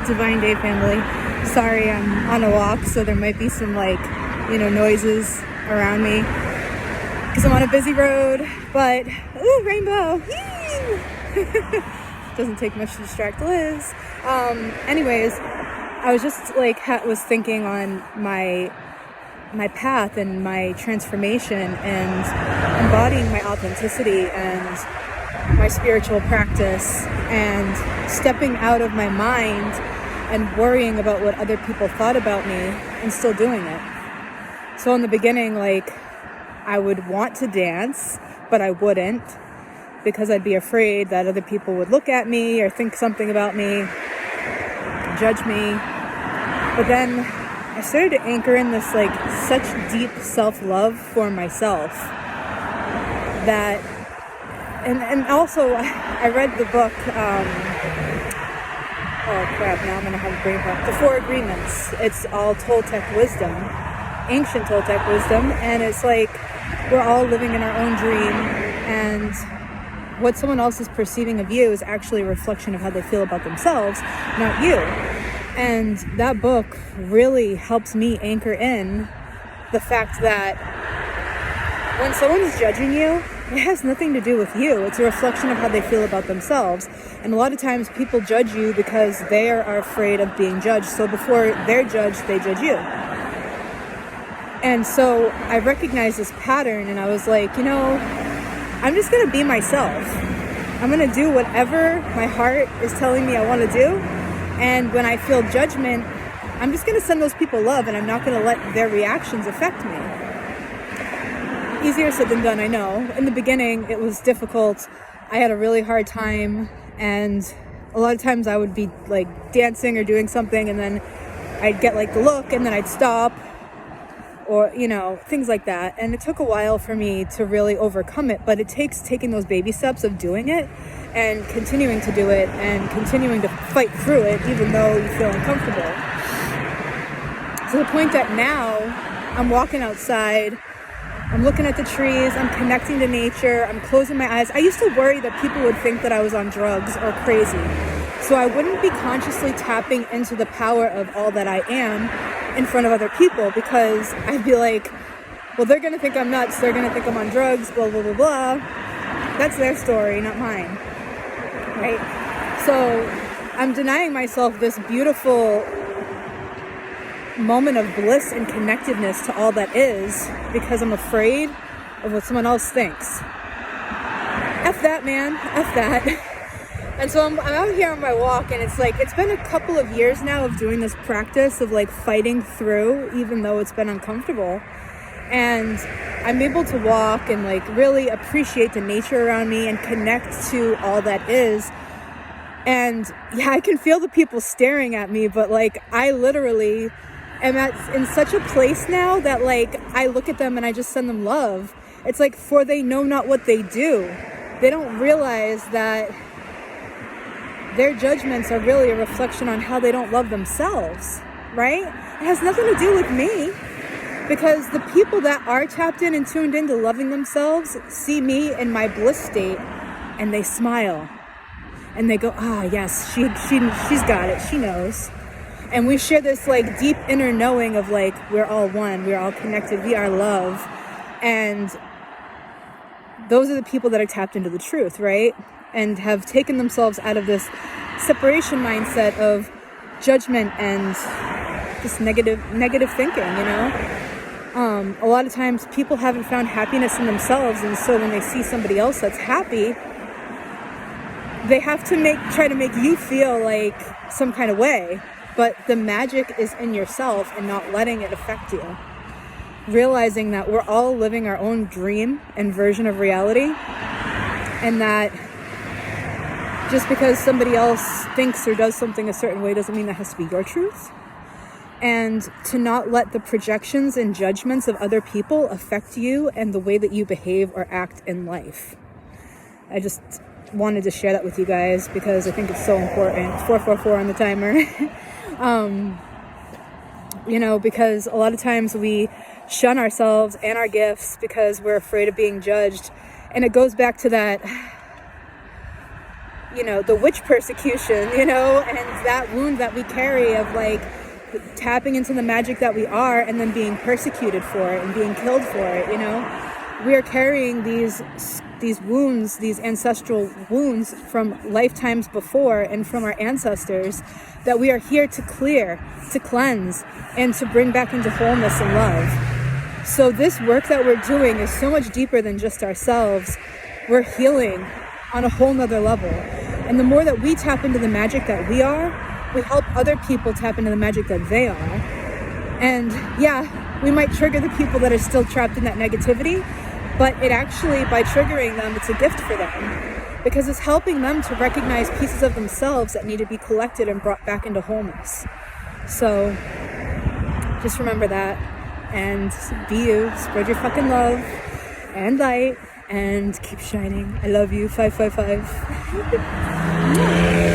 Divine Day family. Sorry, I'm on a walk, so there might be some noises around me because I'm on a busy road. But ooh, rainbow! Yee! Doesn't take much to distract Liz. Anyways, I was just was thinking on my path and my transformation and embodying my authenticity and my spiritual practice and stepping out of my mind and worrying about what other people thought about me and still doing it. So in the beginning, I would want to dance, but I wouldn't because I'd be afraid that other people would look at me or think something about me, judge me. But then I started to anchor in this such deep self-love for myself that, and also I read the book, oh crap, now I'm going to have a brain fart. The Four Agreements. It's all Toltec wisdom, ancient Toltec wisdom, and it's we're all living in our own dream, and what someone else is perceiving of you is actually a reflection of how they feel about themselves, not you. And that book really helps me anchor in the fact that when someone's judging you, it has nothing to do with you. It's a reflection of how they feel about themselves. And a lot of times people judge you because they are afraid of being judged. So before they're judged, they judge you. And so I recognized this pattern and I was I'm just going to be myself. I'm going to do whatever my heart is telling me I want to do. And when I feel judgment, I'm just going to send those people love and I'm not going to let their reactions affect me. Easier said than done, I know. In the beginning, it was difficult. I had a really hard time, and a lot of times I would be dancing or doing something, and then I'd get the look, and then I'd stop, or things like that. And it took a while for me to really overcome it, but it takes taking those baby steps of doing it and continuing to do it and continuing to fight through it even though you feel uncomfortable. To the point that now I'm walking outside, I'm looking at the trees, I'm connecting to nature, I'm closing my eyes. I used to worry that people would think that I was on drugs or crazy. So I wouldn't be consciously tapping into the power of all that I am in front of other people because I'd be well, they're going to think I'm nuts, they're going to think I'm on drugs, blah, blah, blah, blah. That's their story, not mine, right? So I'm denying myself this beautiful moment of bliss and connectedness to all that is because I'm afraid of what someone else thinks. F that, man. F that. And so I'm out here on my walk, and it's been a couple of years now of doing this practice of fighting through even though it's been uncomfortable. And I'm able to walk and really appreciate the nature around me and connect to all that is. And yeah, I can feel the people staring at me, but I literally am in such a place now that I look at them and I just send them love. It's for they know not what they do. They don't realize that their judgments are really a reflection on how they don't love themselves, right? It has nothing to do with me, because the people that are tapped in and tuned into loving themselves see me in my bliss state and they smile and they go, yes, she's got it, she knows. And we share this deep inner knowing of we're all one, we're all connected, we are love. And those are the people that are tapped into the truth, right? And have taken themselves out of this separation mindset of judgment and this negative thinking, A lot of times people haven't found happiness in themselves, and so when they see somebody else that's happy, they have to try to make you feel some kind of way. But the magic is in yourself and not letting it affect you. Realizing that we're all living our own dream and version of reality, and that just because somebody else thinks or does something a certain way doesn't mean that has to be your truth. And to not let the projections and judgments of other people affect you and the way that you behave or act in life. I just wanted to share that with you guys because I think it's so important. It's 444 on the timer. Because a lot of times we shun ourselves and our gifts because we're afraid of being judged. And it goes back to that, the witch persecution, and that wound that we carry of like tapping into the magic that we are and then being persecuted for it and being killed for it. We are carrying these wounds, these ancestral wounds from lifetimes before and from our ancestors that we are here to clear, to cleanse, and to bring back into wholeness and love. So this work that we're doing is so much deeper than just ourselves. We're healing on a whole nother level. And the more that we tap into the magic that we are, we help other people tap into the magic that they are. And yeah, we might trigger the people that are still trapped in that negativity, but it actually, by triggering them, it's a gift for them, because it's helping them to recognize pieces of themselves that need to be collected and brought back into wholeness. So just remember that, and be you, spread your fucking love and light, and keep shining. I love you. 555.